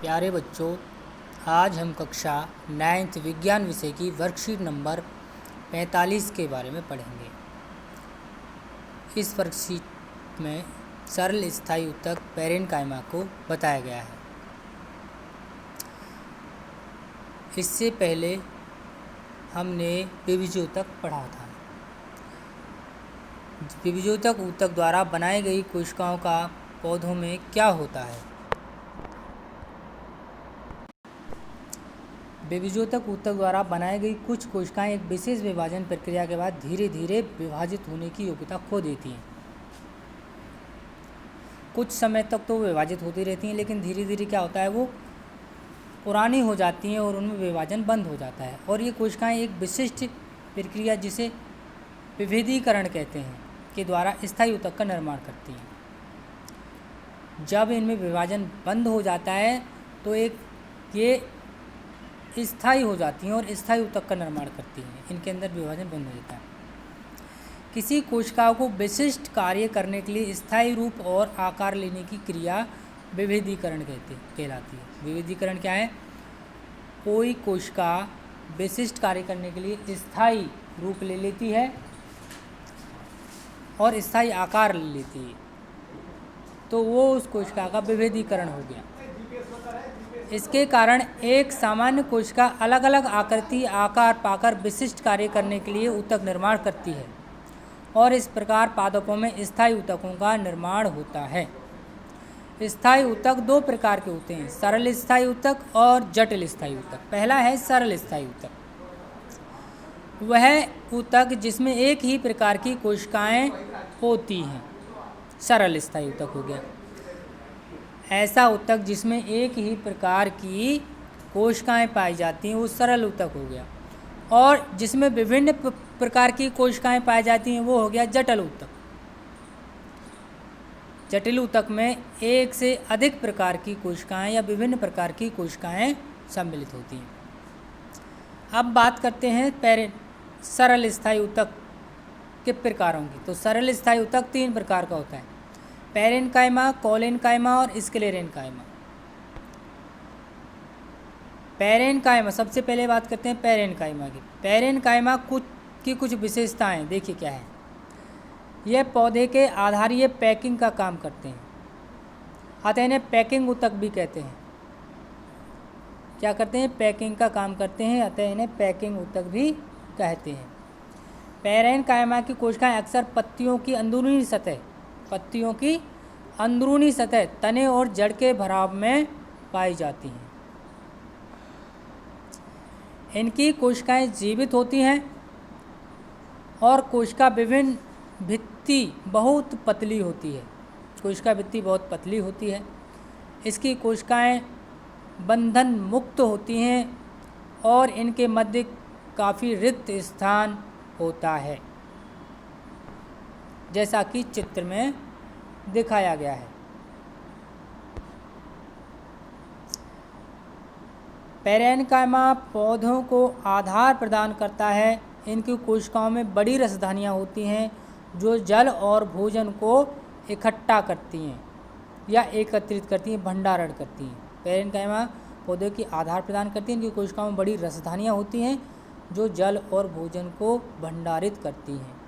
प्यारे बच्चों, आज हम कक्षा 9th विज्ञान विषय की वर्कशीट नंबर 45 के बारे में पढ़ेंगे। इस वर्कशीट में सरल स्थायी ऊतक पैरेन्काइमा को बताया गया है। इससे पहले हमने विभिजोतक पढ़ा था। विभिजोतक ऊतक द्वारा बनाई गई कोशिकाओं का पौधों में क्या होता है? विभिजोतक ऊतक द्वारा बनाई गई कुछ कोशिकाएं एक विशेष विभाजन प्रक्रिया के बाद धीरे धीरे विभाजित होने की योग्यता खो देती हैं। कुछ समय तक तो विभाजित होती रहती हैं, लेकिन धीरे धीरे क्या होता है, वो पुरानी हो जाती हैं और उनमें विभाजन बंद हो जाता है। और ये कोशिकाएं एक विशिष्ट प्रक्रिया जिसे विभेदीकरण कहते हैं के द्वारा स्थायी ऊतक का निर्माण करती हैं। जब इनमें विभाजन बंद हो जाता है तो ये स्थायी हो जाती हैं और स्थायी ऊतक का निर्माण करती हैं। इनके अंदर विभाजन बंद हो जाता है। किसी कोशिकाओं को विशिष्ट कार्य करने के लिए स्थायी रूप और आकार लेने की क्रिया विभेदीकरण कहलाती है। विभेदीकरण क्या है? कोई कोशिका विशिष्ट कार्य करने के लिए स्थायी रूप ले लेती है और स्थायी आकार ले लेती है, तो वो उस कोशिका का विभेदीकरण हो गया। इसके कारण एक सामान्य कोशिका अलग अलग आकृति आकार पाकर विशिष्ट कार्य करने के लिए ऊतक निर्माण करती है और इस प्रकार पादपों में स्थायी ऊतकों का निर्माण होता है। स्थायी ऊतक दो प्रकार के होते हैं, सरल स्थायी ऊतक और जटिल स्थायी ऊतक। पहला है सरल स्थायी ऊतक। वह ऊतक जिसमें एक ही प्रकार की कोशिकाएं होती हैं, सरल स्थायी ऊतक हो गया। ऐसा ऊतक जिसमें एक ही प्रकार की कोशिकाएं पाई जाती हैं वो सरल ऊतक हो गया। और जिसमें विभिन्न प्रकार की कोशिकाएं पाई जाती हैं वो हो गया जटिल ऊतक। जटिल ऊतक में एक से अधिक प्रकार की कोशिकाएं या विभिन्न प्रकार की कोशिकाएं सम्मिलित होती हैं। अब बात करते हैं सरल स्थायी ऊतक के प्रकारों की। तो सरल स्थायी ऊतक तीन प्रकार का होता है, पैरेन्काइमा, कोलेन्काइमा और स्क्लेरेन्काइमा। पैरेन्काइमा, सबसे पहले बात करते हैं पैरेन्काइमा की। पैरेन्काइमा की कुछ विशेषताएं देखिए क्या है। यह पौधे के आधारीय पैकिंग का काम करते हैं, अतः इन्हें पैकिंग ऊतक भी कहते हैं। क्या करते हैं? पैकिंग का काम करते हैं, अतः इन्हें पैकिंग ऊतक भी कहते हैं। पैरेन्काइमा की कोशिकाएं अक्सर पत्तियों की अंदरूनी सतह तने और जड़ के भराव में पाई जाती हैं। इनकी कोशिकाएं जीवित होती हैं और कोशिका भित्ति बहुत पतली होती है। कोशिका भित्ति बहुत पतली होती है। इसकी कोशिकाएं बंधन मुक्त होती हैं और इनके मध्य काफ़ी रिक्त स्थान होता है, जैसा कि चित्र में दिखाया गया है। पैरेन्काइमा पौधों को आधार प्रदान करता है। इनकी कोशिकाओं में बड़ी रसधानियाँ होती हैं जो जल और भोजन को इकट्ठा करती हैं या एकत्रित करती हैं, भंडारण करती हैं। पैरेन्काइमा पौधे की आधार प्रदान करती हैं। इनकी कोशिकाओं में बड़ी रसधानियाँ होती हैं जो जल और भोजन को भंडारित करती हैं।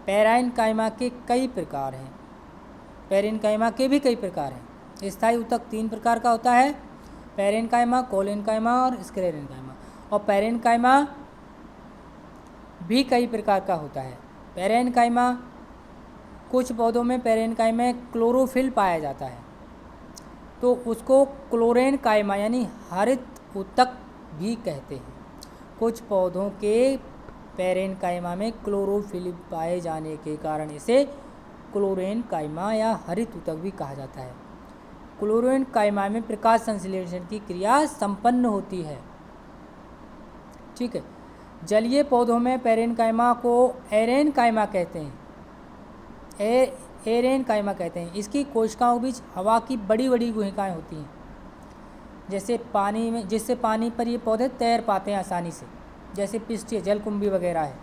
पैरेन्काइमा के कई प्रकार हैं। पैरेन्काइमा के भी कई प्रकार हैं। स्थायी ऊतक तीन प्रकार का होता है, पैरेन्काइमा, कोलेन्काइमा और स्क्लेरेन्काइमा। और पैरेन्काइमा भी कई प्रकार का होता है। पैरेन्काइमा, कुछ पौधों में पैरेन्काइमा में क्लोरोफिल पाया जाता है तो उसको क्लोरेन्काइमा यानी हरित ऊतक भी कहते हैं। कुछ पौधों के पैरेन्काइमा में क्लोरोफिल पाए जाने के कारण इसे क्लोरेन्काइमा या हरित ऊतक भी कहा जाता है। क्लोरेन्काइमा में प्रकाश संश्लेषण की क्रिया संपन्न होती है। ठीक है। जलीय पौधों में पैरेन्काइमा को एरेन्काइमा कहते हैं। एरेन्काइमा कहते हैं। इसकी कोशिकाओं के बीच हवा की बड़ी बड़ी गुहिकाएँ होती हैं, जिससे पानी पर ये पौधे तैर पाते हैं आसानी से, जैसे पिस्टिया, जलकुंभी वगैरह है।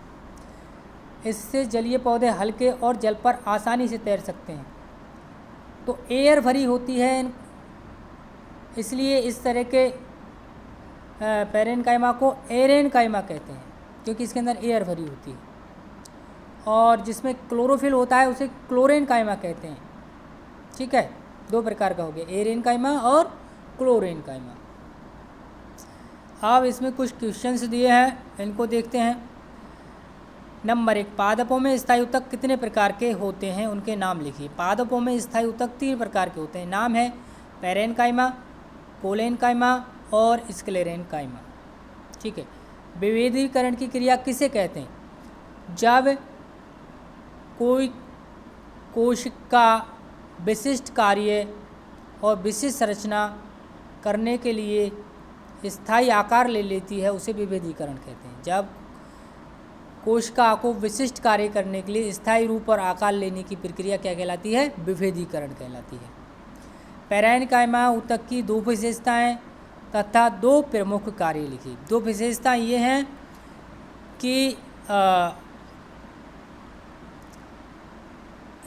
इससे जलीय पौधे हल्के और जल पर आसानी से तैर सकते हैं। तो एयर भरी होती है, इसलिए इस तरह के पैरेन्काइमा को एरेन्काइमा कहते हैं, क्योंकि इसके अंदर एयर भरी होती है। और जिसमें क्लोरोफिल होता है उसे क्लोरेन्काइमा कहते हैं। ठीक है, दो प्रकार का हो गया, एरेन्काइमा और क्लोरेन्काइमा। अब इसमें कुछ क्वेश्चंस दिए हैं, इनको देखते हैं। नंबर 1, पादपों में स्थायी ऊतक कितने प्रकार के होते हैं, उनके नाम लिखिए। पादपों में स्थायी ऊतक 3 प्रकार के होते हैं, नाम है पैरेन्काइमा, कोलेन्काइमा और स्क्लेरेन्काइमा। ठीक है, विभेदीकरण की क्रिया किसे कहते हैं? जब कोई कोशिका विशिष्ट कार्य और विशिष्ट संरचना करने के लिए स्थायी आकार ले लेती है, उसे विभेदीकरण कहते हैं। जब कोशिका को विशिष्ट कार्य करने के लिए स्थायी रूप और आकार लेने की प्रक्रिया क्या कहलाती है? विभेदीकरण कहलाती है। पैरेन्काइमा ऊतक की 2 विशेषताएं तथा 2 प्रमुख कार्य लिखिए। 2 विशेषताएं ये हैं कि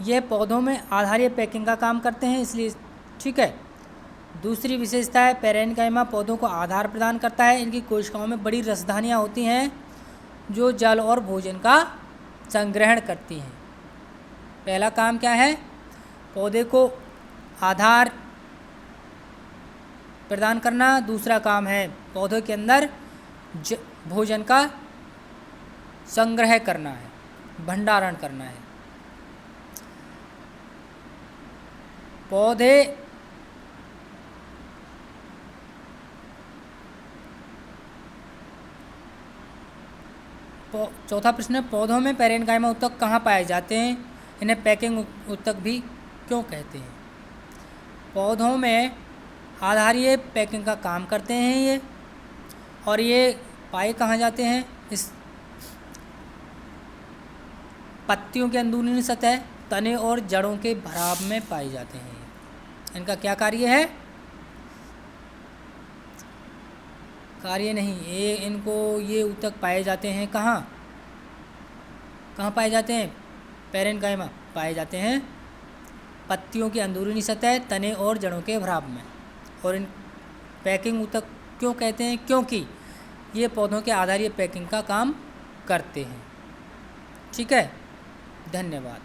यह पौधों में आधारीय पैकिंग का काम करते हैं, इसलिए ठीक है। दूसरी विशेषता है पैरेन्काइमा पौधों को आधार प्रदान करता है। इनकी कोशिकाओं में बड़ी रसधानियाँ होती हैं जो जल और भोजन का संग्रहण करती हैं। पहला काम क्या है? पौधे को आधार प्रदान करना। दूसरा काम है पौधों के अंदर भोजन का संग्रह करना है, भंडारण करना है। चौथा प्रश्न है, पौधों में पैरेन्काइमा ऊतक कहाँ पाए जाते हैं? इन्हें पैकिंग ऊतक भी क्यों कहते हैं? पौधों में आधारीय पैकिंग का काम करते हैं ये, और ये पाए कहाँ जाते हैं? इस पत्तियों के अंदरूनी सतह, तने और जड़ों के भराव में पाए जाते हैं। इनका क्या कार्य है? कार्य नहीं, ये ऊतक पाए जाते हैं कहाँ पाए जाते हैं? पैरेन्काइमा पाए जाते हैं पत्तियों की अंदरूनी सतह, तने और जड़ों के भराव में। और इन पैकिंग ऊतक क्यों कहते हैं? क्योंकि ये पौधों के आधारीय पैकिंग का काम करते हैं। ठीक है, धन्यवाद।